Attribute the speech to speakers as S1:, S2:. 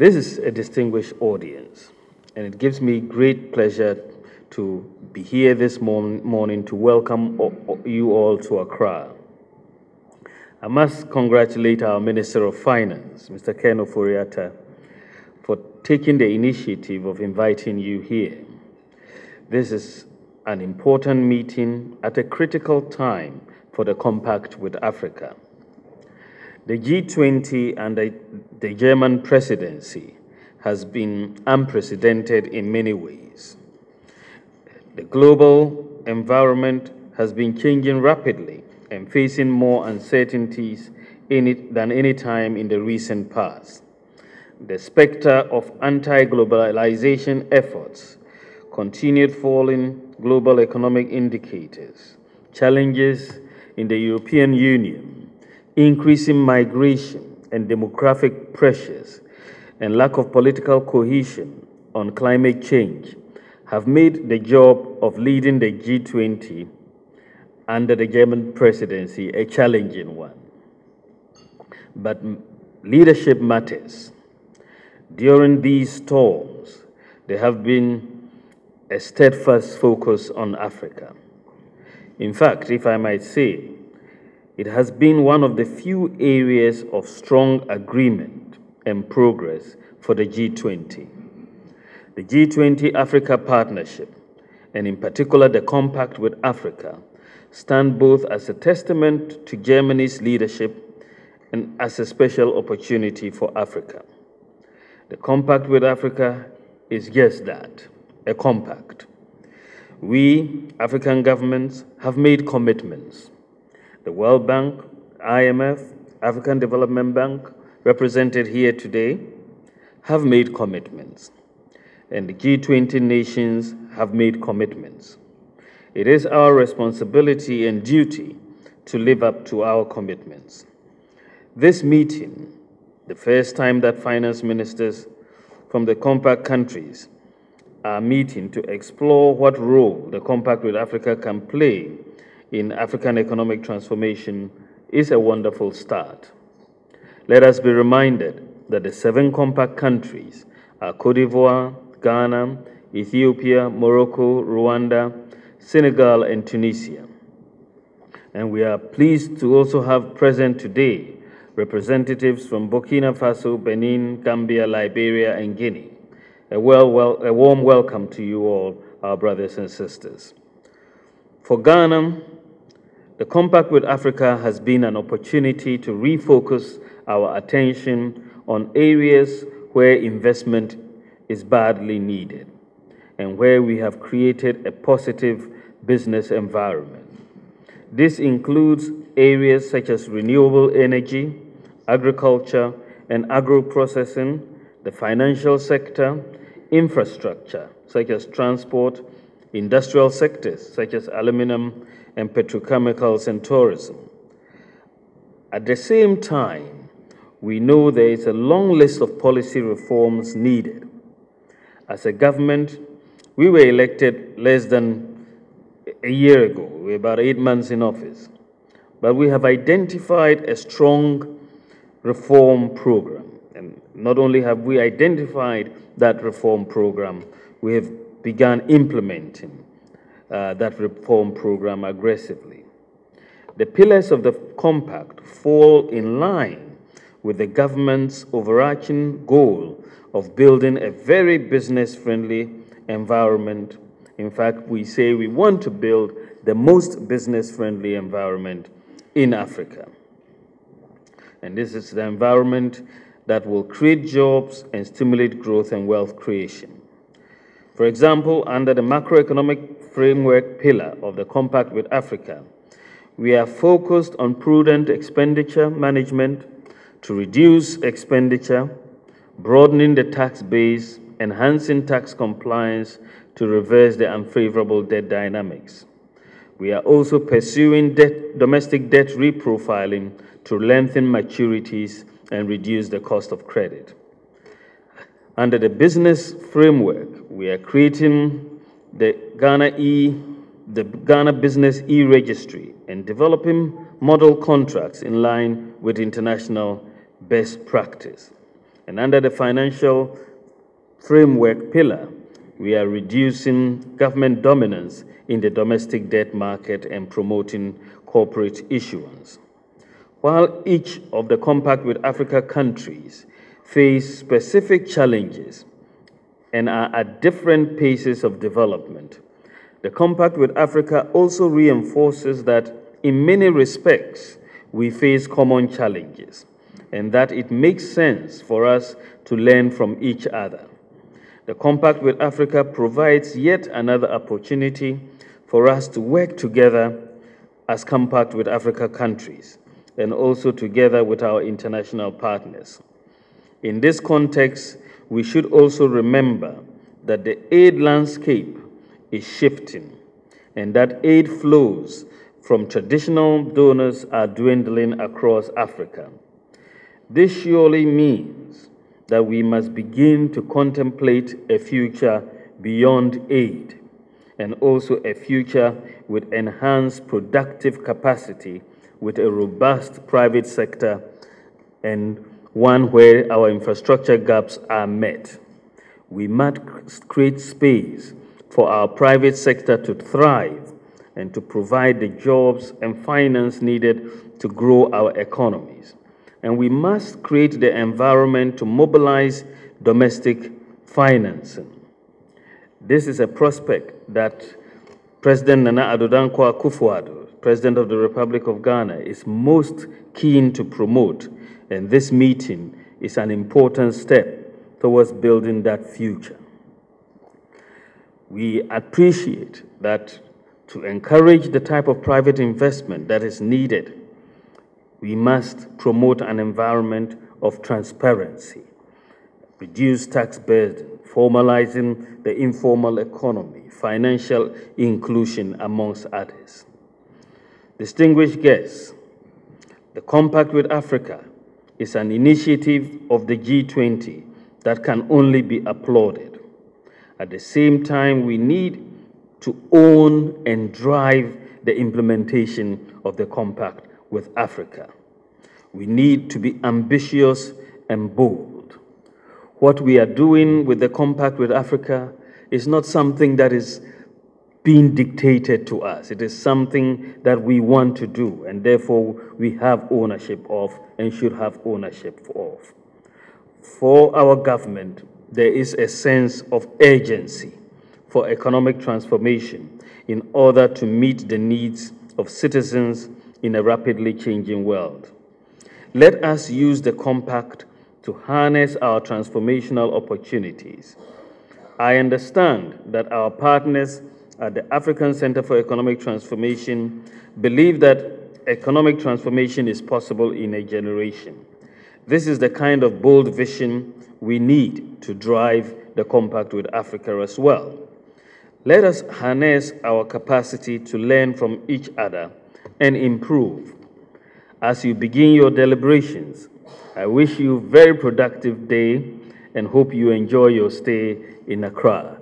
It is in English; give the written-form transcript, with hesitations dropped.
S1: This is a distinguished audience, and it gives me great pleasure to be here this morning to welcome you all to Accra. I must congratulate our Minister of Finance, Mr. Ken Ofori-Atta, for taking the initiative of inviting you here. This is an important meeting at a critical time for the Compact with Africa. The G20 under the German presidency has been unprecedented in many ways. The global environment has been changing rapidly and facing more uncertainties in it than any time in the recent past. The specter of anti-globalization efforts, continued falling global economic indicators, challenges in the European Union, increasing migration and demographic pressures, and lack of political cohesion on climate change have made the job of leading the G20 under the German presidency a challenging one. But leadership matters. During these storms, there have been a steadfast focus on Africa. In fact, if I might say, it has been one of the few areas of strong agreement and progress for the G20. The G20 Africa Partnership, and in particular the Compact with Africa, stand both as a testament to Germany's leadership and as a special opportunity for Africa. The Compact with Africa is just that, a compact. We, African governments, have made commitments. The World Bank, IMF, African Development Bank, represented here today, have made commitments. And the G20 nations have made commitments. It is our responsibility and duty to live up to our commitments. This meeting, the first time that finance ministers from the Compact countries are meeting to explore what role the Compact with Africa can play in African economic transformation, is a wonderful start. Let us be reminded that the 7 Compact countries are Côte d'Ivoire, Ghana, Ethiopia, Morocco, Rwanda, Senegal, and Tunisia. And we are pleased to also have present today representatives from Burkina Faso, Benin, Gambia, Liberia, and Guinea. A warm welcome to you all, our brothers and sisters. For Ghana, the Compact with Africa has been an opportunity to refocus our attention on areas where investment is badly needed and where we have created a positive business environment. This includes areas such as renewable energy, agriculture and agro-processing, the financial sector, infrastructure such as transport, industrial sectors such as aluminum and petrochemicals and tourism. At the same time, we know there is a long list of policy reforms needed. As a government, we were elected less than a year ago. We're about 8 months in office. But we have identified a strong reform program. And not only have we identified that reform program, we have begun implementing that reform program aggressively. The pillars of the Compact fall in line with the government's overarching goal of building a very business-friendly environment. In fact, we say we want to build the most business-friendly environment in Africa. And this is the environment that will create jobs and stimulate growth and wealth creation. For example, under the macroeconomic framework pillar of the Compact with Africa, we are focused on prudent expenditure management to reduce expenditure, broadening the tax base, enhancing tax compliance to reverse the unfavorable debt dynamics. We are also pursuing domestic debt reprofiling to lengthen maturities and reduce the cost of credit. Under the business framework, we are creating the Ghana Business e-Registry and developing model contracts in line with international best practice. And under the financial framework pillar, we are reducing government dominance in the domestic debt market and promoting corporate issuance. While each of the Compact with Africa countries face specific challenges and are at different paces of development, the Compact with Africa also reinforces that in many respects we face common challenges and that it makes sense for us to learn from each other. The Compact with Africa provides yet another opportunity for us to work together as Compact with Africa countries and also together with our international partners. In this context, we should also remember that the aid landscape is shifting and that aid flows from traditional donors are dwindling across Africa. This surely means that we must begin to contemplate a future beyond aid and also a future with enhanced productive capacity with a robust private sector and one where our infrastructure gaps are met. We must create space for our private sector to thrive and to provide the jobs and finance needed to grow our economies. And we must create the environment to mobilize domestic financing. This is a prospect that President Nana Addo Dankwa Akufo-Addo, President of the Republic of Ghana, is most keen to promote, and this meeting is an important step towards building that future. We appreciate that to encourage the type of private investment that is needed, we must promote an environment of transparency, reduce tax burden, formalizing the informal economy, financial inclusion, amongst others. Distinguished guests, the Compact with Africa is an initiative of the G20 that can only be applauded. At the same time, we need to own and drive the implementation of the Compact with Africa. We need to be ambitious and bold. What we are doing with the Compact with Africa is not something that is being dictated to us. It is something that we want to do, and therefore we have ownership of and should have ownership of. For our government, there is a sense of urgency for economic transformation in order to meet the needs of citizens in a rapidly changing world. Let us use the Compact to harness our transformational opportunities. I understand that our partners at the African Center for Economic Transformation believe that economic transformation is possible in a generation. This is the kind of bold vision we need to drive the Compact with Africa as well. Let us harness our capacity to learn from each other and improve. As you begin your deliberations, I wish you a very productive day and hope you enjoy your stay in Accra.